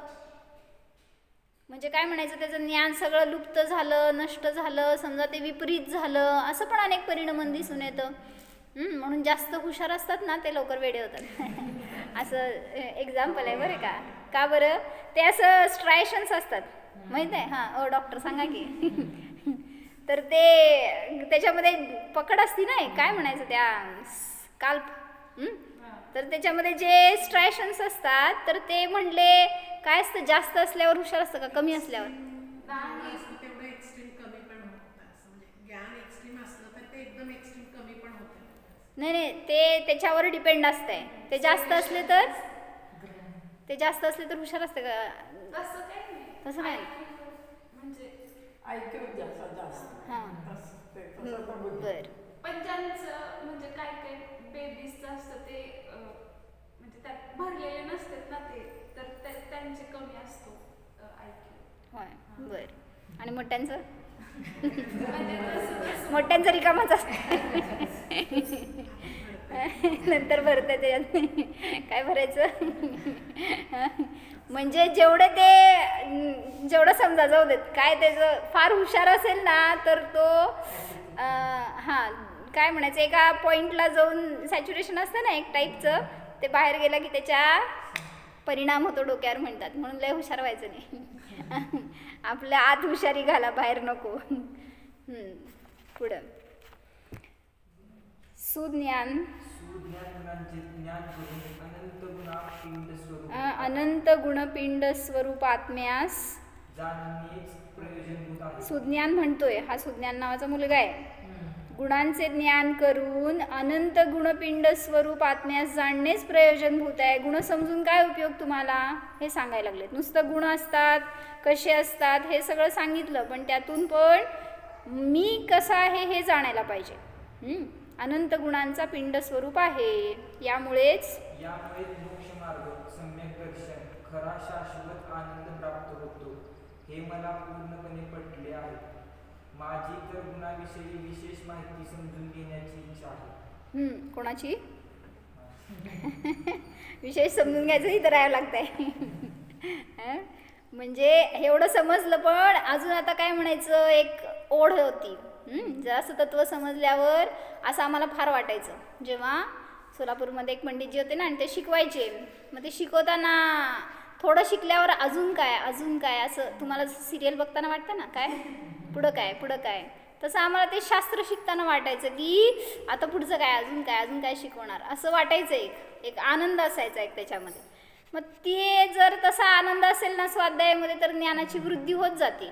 Speaker 1: म्हणजे काय म्हणायचं, त्याचं ज्ञान सगळं लुप्त झालं, नष्ट झालं, समजा ते विपरीत झालं, असं पण अनेक परिणाम दिसून येतं. म्हणून जास्त हुशार असतात ना ते लवकर वेडे होतात. असं एक्झाम्पल आहे बरं का. का बरं? ते असं स्ट्रायशन्स असतात माहीत आहे. हां, डॉक्टर सांगा की. तर ते त्याच्यामध्ये पकड असती ना, काय म्हणायचं त्या स्काल्प. तर त्याच्यामध्ये जे स्ट्रायशन्स असतात तर ते म्हणले काय असतं, जास्त असल्यावर हुशार असतं का कमी असल्यावर? नाही नाही, ते त्याच्यावर डिपेंड असतंय. ते जास्त असले तर हुशार असते का? तसं नाही. हां, बरं.
Speaker 4: पण ज्यांचं म्हणजे काय काय बेबीजचं असतं ते म्हणजे त्यात भरलेले नसतात ना ते, तर त्यांचे कमी असतो IQ.
Speaker 1: होय, बरं. आणि मोठ्यांचं?
Speaker 4: म्हणजे
Speaker 1: मोठ्यांचं रिकामच असतं. नंतर भरतं त्याच्यात. काय भरायचं? म्हणजे जेवढं समजा जाऊ देत, काय त्याचं फार हुशार असेल ना तर तो हां काय म्हणायचं, एका पॉईंटला जाऊन सॅच्युरेशन असतं ना एक टाईपचं, ते बाहेर गेला की त्याच्या परिणाम होतो डोक्यावर म्हणतात. म्हणून लय हुशार व्हायचं नाही. आपल्या आत हुशारी घाला, बाहेर नको. पुढं सुज्ञान अनंत गुणपिंड स्वरूप आत्म्यास सुज्ञान म्हणतोय. हा सुज्ञान नावाचा मुलगा आहे. गुणांचे ज्ञान करून अनंत गुणपिंड स्वरूप आत्म्यास जाणणेच प्रयोजनभूत आहे. गुण समजून काय उपयोग तुम्हाला हे सांगायला लागलेत. नुसतं गुण असतात, कसे असतात हे सगळं सांगितलं, पण त्यातून पण मी कसा आहे हे जाणायला पाहिजे. अनंत गुणांचा पिंड स्वरूप आहे. यामुळेच
Speaker 5: मोक्ष मार्ग, सम्यक दर्शन, खरा शाश्वत आनंद प्राप्त होतो हे मला पूर्णपणे पटले आहे. माझी तर गुणाविषयी विशेष माहिती समजून घेण्याची इच्छा आहे.
Speaker 1: कोणाची? विशेष समजून घ्यायचं इथं राहावं लागतंय. म्हणजे एवढं समजलं, पण अजून आता काय म्हणायचं, एक ओढ होती. जरासं तत्व समजल्यावर असं आम्हाला फार वाटायचं. जेव्हा सोलापूरमध्ये एक पंडितजी होते ना आणि ते शिकवायचे, मग ते शिकवताना थोडं शिकल्यावर अजून काय असं तुम्हाला सिरियल बघताना वाटतं ना, काय पुढं काय, तसं आम्हाला ते शास्त्र शिकताना वाटायचं की आता पुढचं अजून काय शिकवणार असं वाटायचं. एक आनंद असायचा एक त्याच्यामध्ये. मग ते जर तसा आनंद असेल ना स्वाध्यायामध्ये तर ज्ञानाची वृद्धी होत जाते.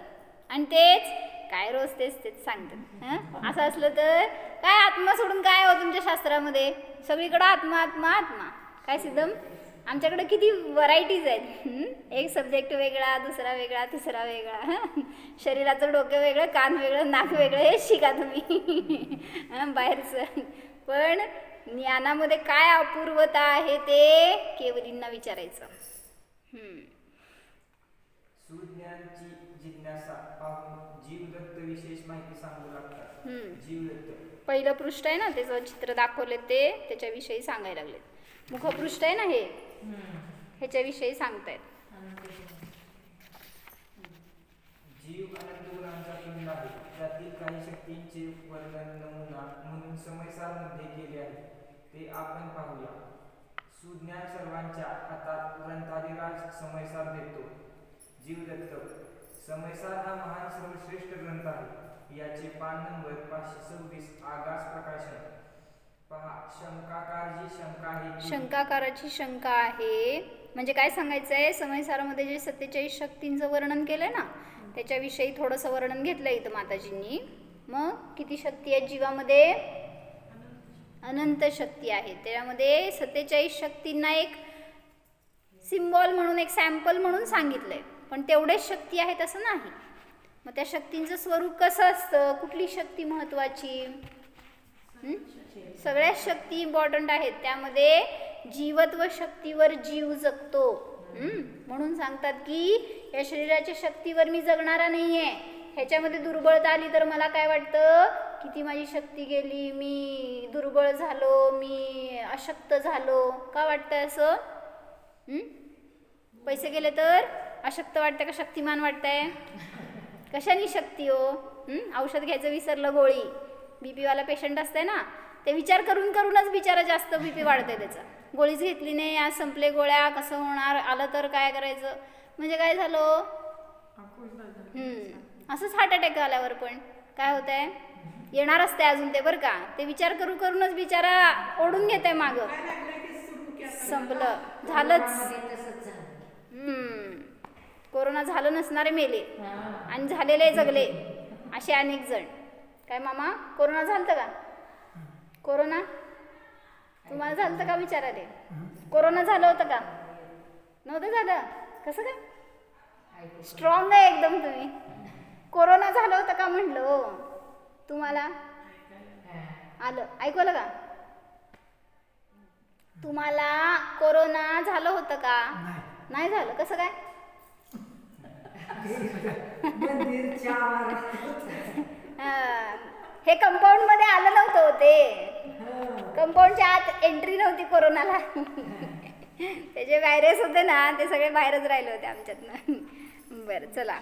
Speaker 1: आणि तेच काय रोज तेच सांगतात. असं असलं तर काय आत्मा सोडून काय हो तुमच्या शास्त्रामध्ये, सगळीकडं आत्मा आत्मा आत्मा. काय सिद्धम, आमच्याकडे किती व्हरायटीज आहेत. एक सब्जेक्ट वेगळा, दुसरा वेगळा, तिसरा वेगळा. शरीराचं डोकं वेगळं, कान वेगळं, नाक वेगळं, हे शिका तुम्ही बाहेरचं. पण ज्ञानामध्ये काय अपूर्वता आहे ते केवलींना विचारायचं.
Speaker 5: सुज्ञानाची जिज्ञासा पाहून जीवदत्त विशेष माहिती सांगू लागतात. जीवदत्त
Speaker 1: पहिलं पृष्ठ आहे ना, त्याचं चित्र दाखवले ते त्याच्याविषयी सांगायला लागले. मुखपृष्ठ आहे ना हे, ह्याच्याविषयी सांगतायत.
Speaker 5: जीव अनंत गुणांचा पिंड आहे. त्यातील काही शक्तींचे वर्णन नमुना म्हणून समयसारमध्ये केले आहे, ते आपण पाहूया. सुज्ञान सर्वांच्या हातात ग्रंथादिराज समयसार देतो. जीवदत्त समयसार हा महान सर्वश्रेष्ठ ग्रंथ आहे. याचे पान नंबर 526 आगास प्रकाशन. पहा, शंकाकारची शंका आहे.
Speaker 1: शंकाकाराची शंका आहे म्हणजे काय सांगायचं आहे, समयसारामध्ये जे 47 शक्तींचं वर्णन केलंय ना त्याच्याविषयी थोडंसं वर्णन घेतलं इथं माताजींनी. मग किती शक्ती आहेत जीवामध्ये? अनंत शक्ती आहेत. त्यामध्ये 47 शक्तींना एक सिम्बॉल म्हणून, एक सॅम्पल म्हणून सांगितलंय, पण तेवढेच शक्ती आहेत असं नाही. मग त्या शक्तींचं स्वरूप कसं असतं, कुठली शक्ती महत्वाची? सगळ्याच शक्ती इम्पॉर्टंट आहेत. त्यामध्ये जीवत्व शक्तीवर जीव जगतो. म्हणून सांगतात की या शरीराच्या शक्तीवर मी जगणारा नाहीये. ह्याच्यामध्ये दुर्बळता आली तर मला काय वाटतं, किती माझी शक्ती गेली, मी दुर्बळ झालो, मी अशक्त झालो. का वाटतंय असं? पैसे गेले तर अशक्त वाटतं का शक्तिमान वाटतंय? कशाने शक्ती हो? औषध घ्यायचं विसरलं, गोळी. BP वाला पेशंट असते ना, ते विचार करून करूनच बिचारा जास्त BP वाढतंय त्याचा. गोळीच घेतली नाही, आज संपले गोळ्या, कसं होणार, आलं तर काय करायचं, म्हणजे काय झालं? असंच हार्ट अटॅक आल्यावर पण काय होत आहे, येणार असते अजून ते बरं का, ते विचार करूनच बिचारा ओढून घेत आहे मागं, संपलं, झालंच. कोरोना झालं नसणारे मेले आणि झालेले जगले असे अनेक जण. काय मामा, कोरोना झालतं का? कोरोना तुम्हाला झालतं का विचाराले? कोरोना झालं होतं का? नव्हतं झालं? कसं काय? स्ट्रॉंग आहे एकदम तुम्ही. कोरोना झालं होतं का म्हटलं हो तुम्हाला? आलं, ऐकू आलं का? तुम्हाला कोरोना झालं होतं का? नाही झालं. कसं काय? हे कंपाऊंड मध्ये आलं नव्हतं होते, कंपाऊंडच्या आत एंट्री नव्हती कोरोनाला. ते जे व्हायरस होते ना ते सगळे बाहेरच राहिले होते आमच्यातनं. बरं चला,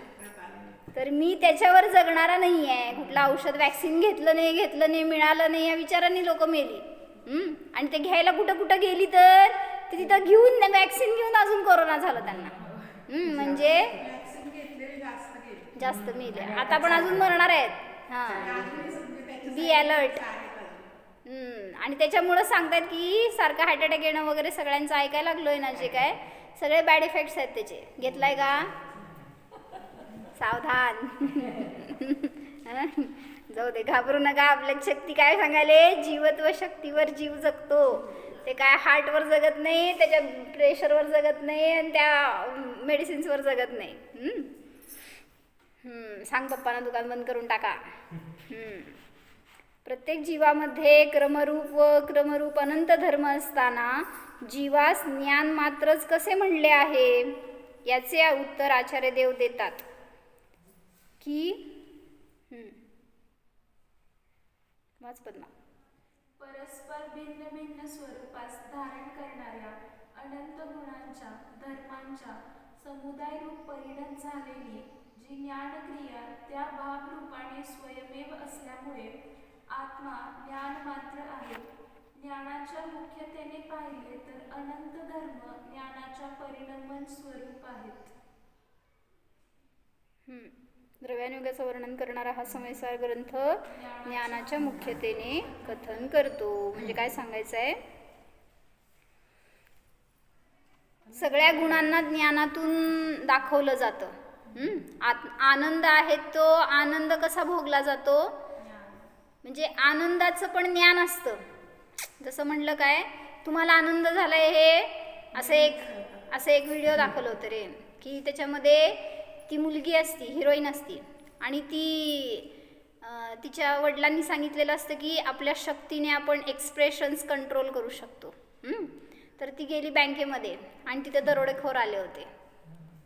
Speaker 1: तर मी त्याच्यावर जगणारा नाही आहे. कुठलं औषध वॅक्सिन घेतलं नाही, मिळालं नाही या विचाराने लोक मेली. आणि ते घ्यायला कुठं गेली तर ते तिथं घेऊन वॅक्सिन घेऊन अजून कोरोना झालं त्यांना. म्हणजे जास्त मेले. आता पण अजून मरणार आहेत. Be alert. आणि त्याच्यामुळं सांगतात की सारखं हार्ट अटॅक येणं वगैरे सगळ्यांचं ऐकायला लागलोय ना, जे काय सगळे बॅड इफेक्ट्स आहेत त्याचे. घेतलाय का? सावधान. जाऊ दे, घाबरू नका. आपल्या शक्ती काय सांगायले, जीवत्व शक्तीवर जीव जगतो. ते काय हार्टवर जगत नाही, त्याच्या प्रेशरवर जगत नाही आणि त्या मेडिसिन्सवर जगत नाही. सांग पप्पांना दुकान बंद करून टाका. प्रत्येक जीवामध्ये क्रमरूप व क्रमरूप अनंत धर्म असताना जीवास ज्ञान मात्रच कसे म्हणले आहे, याचे उत्तर आचार्य देव देतात की वाच पद्मा.
Speaker 4: परस्पर भिन्न भिन्न स्वरूपास धारण करणाऱ्या अनंत गुणांच्या धर्मांच्या समुदाय रूप परिणत झालेली जी ज्ञानक्रिया त्या भावरूपाने स्वयमेव असल्यामुळे आत्मा ज्ञान मात्र आहे. ज्ञानाच्या मुख्यतेने पाहिले तर अनंत धर्म ज्ञानाच्या परिणमन स्वरूप आहेत.
Speaker 1: द्रव्यानुगाचं वर्णन करणारा हा समयसार ग्रंथ ज्ञानाच्या मुख्यतेने कथन करतो. म्हणजे काय सांगायचं आहे, सगळ्या गुणांना ज्ञानातून दाखवलं जातं. आनंद आहे तो आनंद कसा भोगला जातो, म्हणजे आनंदाचं पण ज्ञान असतं. जसं म्हटलं काय, तुम्हाला आनंद झालाय हे असं एक व्हिडिओ दाखवलं होतं रे, की त्याच्यामध्ये ती मुलगी असती, हिरोईन असती, आणि तिच्या वडिलांनी सांगितलेलं असतं की आपल्या शक्तीने आपण एक्सप्रेशन्स कंट्रोल करू शकतो. तर ती गेली बँकेमध्ये आणि तिथे दरोडेखोर आले होते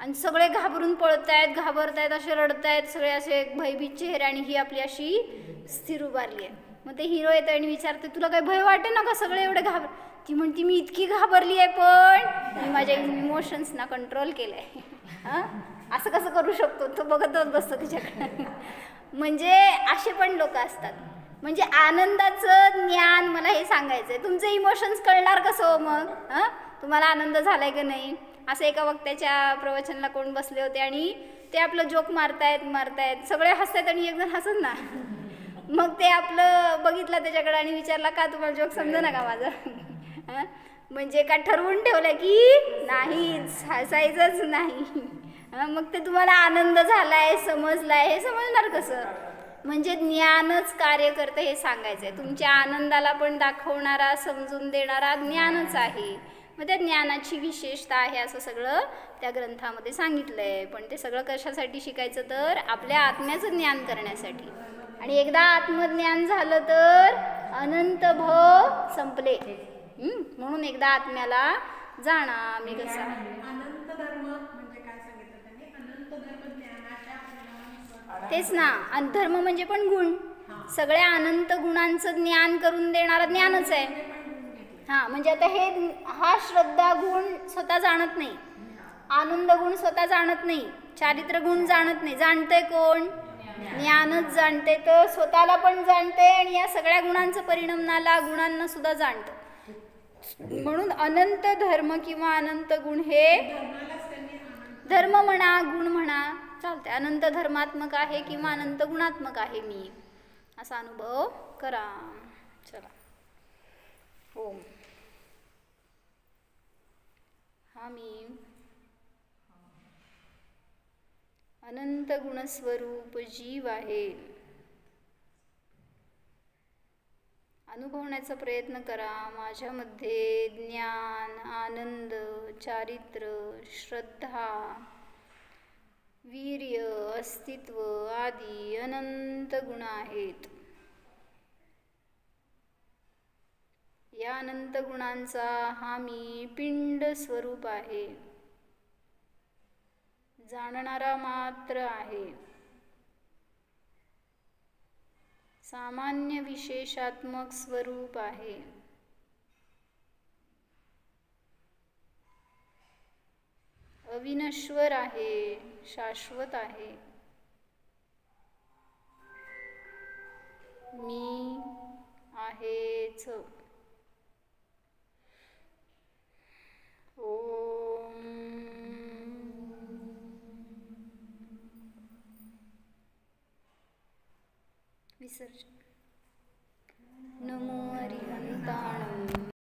Speaker 1: आणि सगळे घाबरून घाबरतायत, असे रडतायत, सगळे असे भयभीत चेहरे, आणि ही आपली अशी स्थिर उभारली आहे. मग ते हिरो येतं आणि विचारते, तुला काही भय वाटे ना का, सगळे एवढे ती म्हणते, मी इतकी घाबरली आहे पण मी माझ्या इमोशन्सना कंट्रोल केलंय. असं कसं करू शकतो, तो बघतच बसतो तिच्याकडे. म्हणजे असे पण लोक असतात. म्हणजे आनंदाचं ज्ञान मला हे सांगायचंय. तुमचे इमोशन्स कळणार कसं हो मग? तुम्हाला आनंद झालाय का नाही? असं एका वक्त्याच्या प्रवचनाला कोण बसले होते आणि ते आपलं जोक मारतायत सगळे हसतात आणि एक जण हसत ना. मग ते आपलं बघितलं त्याच्याकडे आणि विचारला का तुम्हाला जोक समजा ना का माझं. म्हणजे का ठरवून ठेवलं की नाहीच हसायचंच नाही. मग ते तुम्हाला आनंद झालाय समजलाय हे समजणार कसं. म्हणजे ज्ञानच कार्य करतं हे सांगायचं आहे. तुमच्या आनंदाला पण दाखवणारा समजून देणारा ज्ञानच आहे. मग त्या ज्ञानाची विशेषता आहे असं सगळं त्या ग्रंथामध्ये सांगितलं आहे. पण ते सगळं कशासाठी शिकायचं तर आपल्या आत्म्याचं ज्ञान करण्यासाठी. आणि एकदा आत्मज्ञान झालं तर अनंत भव संपले. म्हणून एकदा आत्म्याला जाणा मी कसा.
Speaker 6: अनंत धर्म म्हणजे काय सांगितलं त्यांनी? अनंत धर्म ज्ञानाच्या परिणामानुसार.
Speaker 1: तेच ना. आणि धर्म म्हणजे पण गुण. सगळ्या अनंत गुणांचं ज्ञान करून देणारा ज्ञानच आहे. म्हणजे आता हा श्रद्धा गुण स्वतः जाणत नाही, आनंद गुण स्वतः जाणत नाही, चारित्र गुण जाणत नाही. जाणतंय कोण? ज्ञानच जाणते. तर स्वतःला पण जाणते आणि या सगळ्या गुणांचं परिणामाला गुणांना सुद्धा जाणतं. म्हणून अनंत धर्म किंवा अनंत गुण हे धर्म म्हणा गुण म्हणा चालते. अनंत धर्मात्मक आहे किंवा अनंत गुणात्मक आहे मी असा अनुभव करा. चला ओम. हा मी अनंत गुणस्वरूप जीव आहे. अनुभवण्याचा प्रयत्न करा. माझ्यामध्ये ज्ञान, आनंद, चारित्र, श्रद्धा, वीर्य, अस्तित्व आदी अनंत गुण आहेत. या अनंत गुणांचा हा मी पिंड स्वरूप आहे, जाणणारा मात्र आहे. सामान्य विशेषात्मक स्वरूप आहे. अविनश्वर आहे, शाश्वत आहे. मी आहेच. ओम. विसर्जन. नमो हरिहंताणं